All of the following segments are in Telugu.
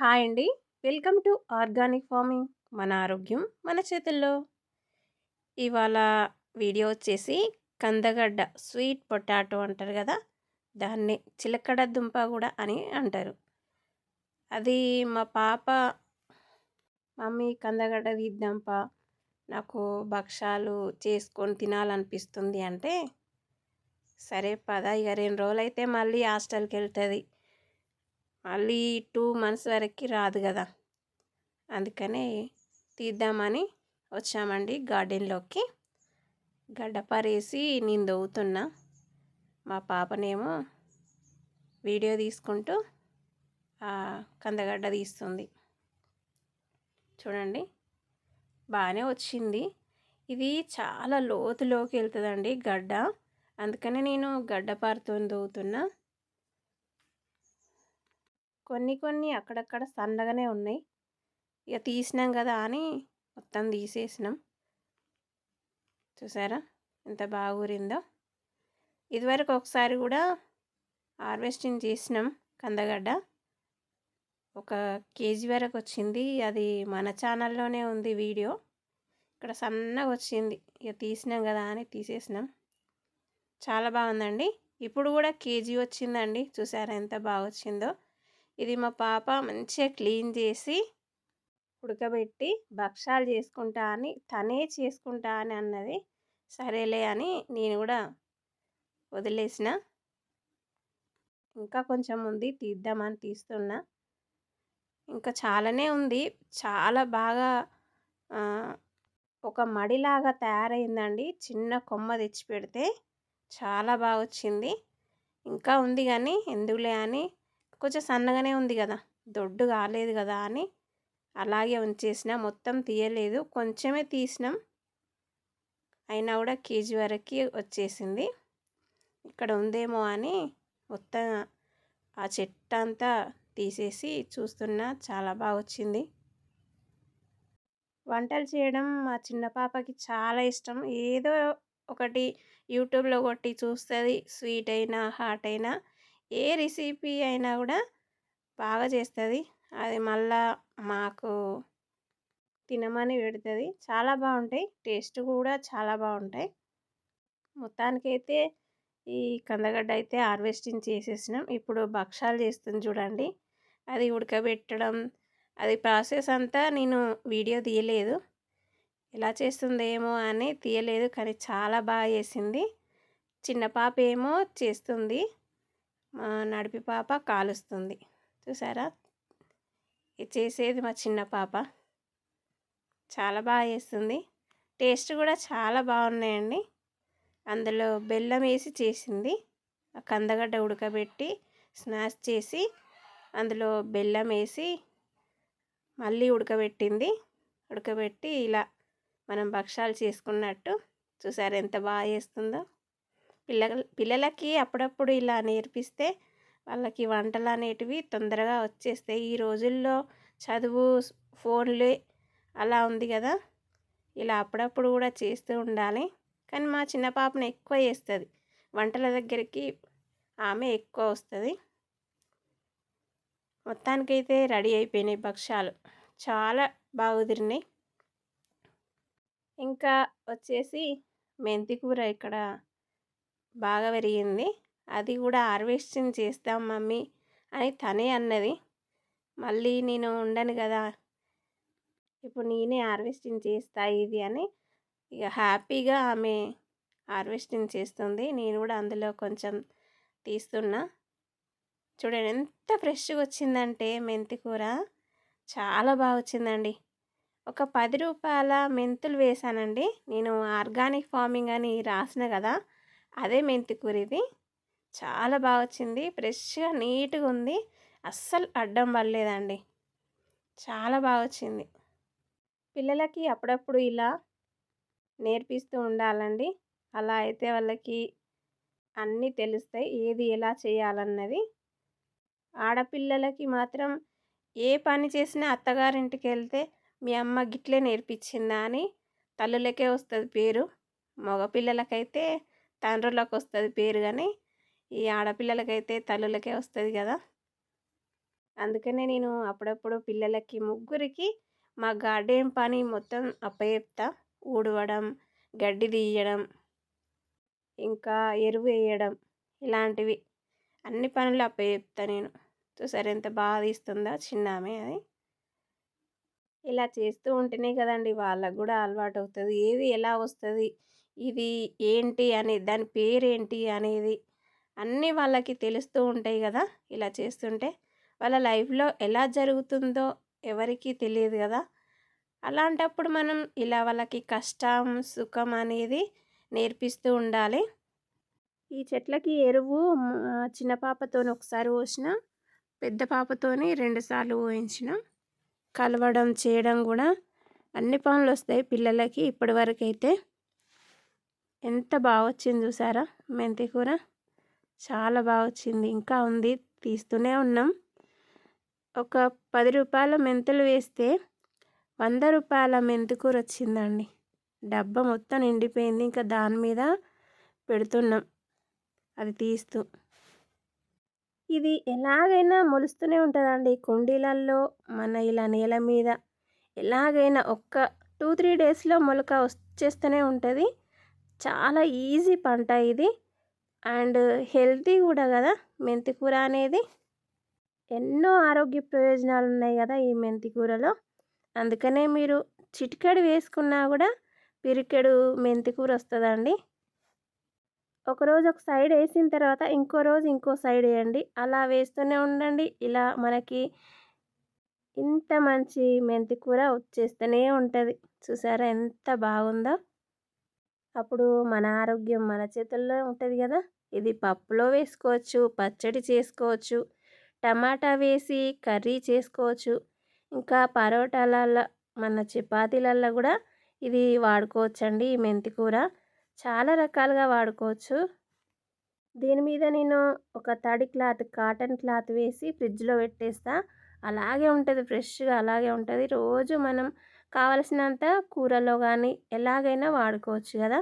హాయ్ అండి. Welcome to organic farming. మన ఆరోగ్యం మన చేతుల్లో. ఇవాళ వీడియో వచ్చేసి కందగడ్డ స్వీట్ పొటాటో అంటారు కదా, దాన్ని చిలకడ దుంప కూడా అని అంటారు. అది మా పాప, మమ్మీ కందగడ్డ తీద్దాంపా, నాకు భక్షాలు చేసుకొని తినాలనిపిస్తుంది అంటే, సరే పద ఇక 2 రోజులు అయితే మళ్ళీ హాస్టల్కి వెళ్తుంది, మళ్ళీ 2 months వరకు రాదు కదా, అందుకనే తీద్దామని వచ్చామండి గార్డెన్లోకి. గడ్డపారేసి నేను దవ్వుతున్నా, మా పాపనేమో వీడియో తీసుకుంటూ కందగడ్డ తీస్తుంది. చూడండి, బాగానే వచ్చింది. ఇది చాలా లోతులోకి వెళ్తుందండి గడ్డ, అందుకనే నేను గడ్డపారతో దవ్వుతున్నా. కొన్ని అక్కడక్కడ సన్నగానే ఉన్నాయి, ఇక తీసినాం కదా అని మొత్తం తీసేసినాం. చూసారా ఎంత బాగా ఊరిందో. ఇదివరకు ఒకసారి కూడా హార్వెస్టింగ్ చేసినాం కందగడ్డ, 1 kg వరకు వచ్చింది. అది మన ఛానల్లోనే ఉంది వీడియో. ఇక్కడ సన్నగా వచ్చింది, ఇక తీసినాం కదా అని తీసేసినాం. చాలా బాగుందండి. ఇప్పుడు కూడా 1 kg వచ్చిందండి. చూసారా ఎంత బాగా వచ్చిందో. ఇది మా పాప మంచిగా క్లీన్ చేసి ఉడకబెట్టి భక్షాలు చేసుకుంటా అని, తనే చేసుకుంటా అని అన్నది. సరేలే అని నేను కూడా వదిలేసిన. ఇంకా కొంచెం ఉంది, తీద్దామని తీస్తున్నా. ఇంకా చాలానే ఉంది. చాలా బాగా ఒక మడిలాగా తయారైందండి. చిన్న కొమ్మ తెచ్చి పెడితే చాలా బాగా వచ్చింది. ఇంకా ఉంది కానీ ఎందుకులే అని, కొంచెం సన్నగానే ఉంది కదా, దొడ్డు కాలేదు కదా అని అలాగే ఉంచేసిన. మొత్తం తీయలేదు, కొంచెమే తీసినాం. అయినా కూడా 1 kg వరకు వచ్చేసింది. ఇక్కడ ఉందేమో అని మొత్తం ఆ చెట్టు అంతా తీసేసి చూస్తున్నా. చాలా బాగా వచ్చింది. వంటలు చేయడం మా చిన్న పాపకి చాలా ఇష్టం. ఏదో ఒకటి యూట్యూబ్లో కొట్టి చూస్తుంది. స్వీట్ అయినా హాట్ అయినా ఏ రెసిపీ అయినా కూడా బాగా చేస్తుంది. అది మళ్ళా మాకు తినమని పెడుతుంది. చాలా బాగుంటాయి, టేస్ట్ కూడా చాలా బాగుంటాయి. మొత్తానికైతే ఈ కందగడ్డ అయితే హార్వెస్టింగ్ చేసేసినాం. ఇప్పుడు భక్షాలు చేస్తుంది చూడండి. అది ఉడకబెట్టడం, అది ప్రాసెస్ అంతా నేను వీడియో తీయలేదు, ఎలా చేస్తుందేమో అని తీయలేదు, కానీ చాలా బాగా చేసింది. చిన్న పాప ఏమో చేస్తుంది, మా నడిపి పాప కాలుస్తుంది. చూసారా, ఇది చేసేది మా చిన్న పాప. చాలా బాగా చేస్తుంది. టేస్ట్ కూడా చాలా బాగున్నాయండి. అందులో బెల్లం వేసి చేసింది. కందగడ్డ ఉడకబెట్టి స్మాష్ చేసి అందులో బెల్లం వేసి మళ్ళీ ఉడకబెట్టి ఇలా మనం భక్షాలు చేసుకున్నట్టు. చూసారు ఎంత బాగా చేస్తుందో. పిల్లలకి అప్పుడప్పుడు ఇలా నేర్పిస్తే వాళ్ళకి వంటలు అనేటివి తొందరగా వచ్చేస్తాయి. ఈ రోజుల్లో చదువు, ఫోన్లే అలా ఉంది కదా, ఇలా అప్పుడప్పుడు కూడా చేస్తూ ఉండాలి. కానీ మా చిన్న పాపను ఎక్కువ చేస్తుంది, వంటల దగ్గరికి ఆమె ఎక్కువ వస్తుంది. మొత్తానికైతే రెడీ అయిపోయినాయి భక్షాలు, చాలా బాగా కుదిరినాయి. ఇంకా వచ్చేసి మెంతి కూర ఇక్కడ బాగా పెరిగింది, అది కూడా హార్వెస్టింగ్ చేస్తాం మమ్మీ అని తనే అన్నది. మళ్ళీ నేను ఉండను కదా, ఇప్పుడు నేనే హార్వెస్టింగ్ చేస్తా ఇది అని ఇక హ్యాపీగా ఆమె హార్వెస్టింగ్ చేస్తుంది. నేను కూడా అందులో కొంచెం తీస్తున్నా. చూడండి ఎంత ఫ్రెష్గా వచ్చిందంటే మెంతి కూర చాలా బాగా వచ్చిందండి. ఒక 10 రూపాయల మెంతులు వేసానండి నేను. ఆర్గానిక్ ఫార్మింగ్ అని రాసిన కదా, అదే మెంతి కూర ఇది. చాలా బాగా వచ్చింది, ఫ్రెష్గా నీట్గా ఉంది, అస్సలు అడ్డం పడలేదండి. చాలా బాగా వచ్చింది. పిల్లలకి అప్పుడప్పుడు ఇలా నేర్పిస్తూ ఉండాలండి, అలా అయితే వాళ్ళకి అన్నీ తెలుస్తాయి, ఏది ఎలా చేయాలన్నది. ఆడపిల్లలకి మాత్రం ఏ పని చేసినా అత్తగారింటికి వెళ్తే మీ అమ్మ గిట్లే నేర్పించిందా అని తల్లులకే వస్తుంది పేరు. మగపిల్లలకైతే తండ్రులకు వస్తుంది పేరు, కానీ ఈ ఆడపిల్లలకైతే తల్లులకే వస్తుంది కదా. అందుకనే నేను అప్పుడప్పుడు పిల్లలకి ముగ్గురికి మా గార్డెన్ పని మొత్తం అప్పచెప్తా. ఊడవడం, గడ్డి తీయడం, ఇంకా ఎరువు వేయడం, ఇలాంటివి అన్ని పనులు అప్పచెప్తా నేను. చూసారా ఎంత బాగా తీస్తుందో చిన్నామె అది. ఇలా చేస్తూ ఉంటేనే కదండి వాళ్ళకు కూడా అలవాటు అవుతుంది. ఏది ఎలా వస్తుంది, ఇది ఏంటి అని, దాని పేరేంటి అనేది అన్నీ వాళ్ళకి తెలుస్తూ ఉంటాయి కదా ఇలా చేస్తుంటే. వాళ్ళ లైఫ్లో ఎలా జరుగుతుందో ఎవరికీ తెలియదు కదా. అలాంటప్పుడు మనం ఇలా వాళ్ళకి కష్టం సుఖం అనేది నేర్పిస్తూ ఉండాలి. ఈ చెట్లకి ఎరువు చిన్న పాపతోని ఒకసారి పోసిన, పెద్ద పాపతోని 2 సార్లు పోయించిన. కలవడం చేయడం కూడా అన్ని పనులు వస్తాయి పిల్లలకి. ఇప్పటివరకు అయితే ఎంత బాగా వచ్చింది చూసారా మెంతి కూర, చాలా బాగా వచ్చింది. ఇంకా ఉంది, తీస్తూనే ఉన్నాం. ఒక 10 రూపాయల మెంతులు వేస్తే 100 రూపాయల మెంతి కూర వచ్చిందండి. డబ్బా మొత్తం నిండిపోయింది. ఇంకా దాని మీద పెడుతున్నాం అది తీస్తూ. ఇది ఎలాగైనా మొలుస్తూనే ఉంటుందండి కుండీలల్లో, మన ఇలా నేల మీద ఎలాగైనా ఒక్క 2-3 డేస్లో మొలక వచ్చేస్తూనే ఉంటుంది. చాలా ఈజీ పంట ఇది, అండ్ హెల్తీ కూడా కదా మెంతి కూర అనేది. ఎన్నో ఆరోగ్య ప్రయోజనాలు ఉన్నాయి కదా ఈ మెంతి కూరలో. అందుకనే మీరు చిటికెడు వేసుకున్నా కూడా పిరికెడు మెంతి కూర వస్తుందండి. ఒకరోజు ఒక సైడ్ వేసిన తర్వాత ఇంకో రోజు ఇంకో సైడ్ వేయండి. అలా వేస్తూనే ఉండండి. ఇలా మనకి ఇంత మంచి మెంతి కూర వచ్చేస్తూనే ఉంటుంది. చూసారా ఎంత బాగుందో. అప్పుడు మన ఆరోగ్యం మన చేతుల్లో ఉంటుంది కదా. ఇది పప్పులో వేసుకోవచ్చు, పచ్చడి చేసుకోవచ్చు, టమాటా వేసి కర్రీ చేసుకోవచ్చు, ఇంకా పరోటాలల్లో, మన చపాతీలల్లో కూడా ఇది వాడుకోవచ్చండి. ఈ మెంతి కూర చాలా రకాలుగా వాడుకోవచ్చు. దీని మీద నేను ఒక తడి క్లాత్, కాటన్ క్లాత్ వేసి ఫ్రిడ్జ్లో పెట్టేస్తా. అలాగే ఉంటుంది, ఫ్రెష్గా అలాగే ఉంటుంది. రోజు మనం కావలసినంత కూరలో కానీ ఎలాగైనా వాడుకోవచ్చు కదా.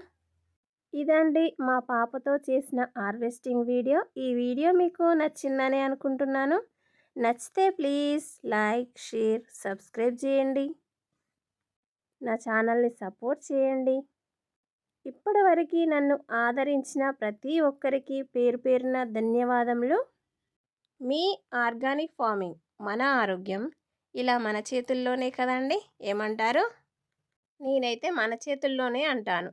ఇదండి మా పాపతో చేసిన హార్వెస్టింగ్ వీడియో. ఈ వీడియో మీకు నచ్చిందని అనుకుంటున్నాను. నచ్చితే ప్లీజ్ లైక్, షేర్, సబ్స్క్రైబ్ చేయండి. నా ఛానల్ని సపోర్ట్ చేయండి. ఇప్పటివరకు నన్ను ఆదరించిన ప్రతి ఒక్కరికి పేరు పేరున ధన్యవాదములు. మీ ఆర్గానిక్ ఫార్మింగ్, మన ఆరోగ్యం ఇలా మన చేతుల్లోనే కదండి. ఏమంటారు? నేనైతే మన చేతుల్లోనే అంటాను.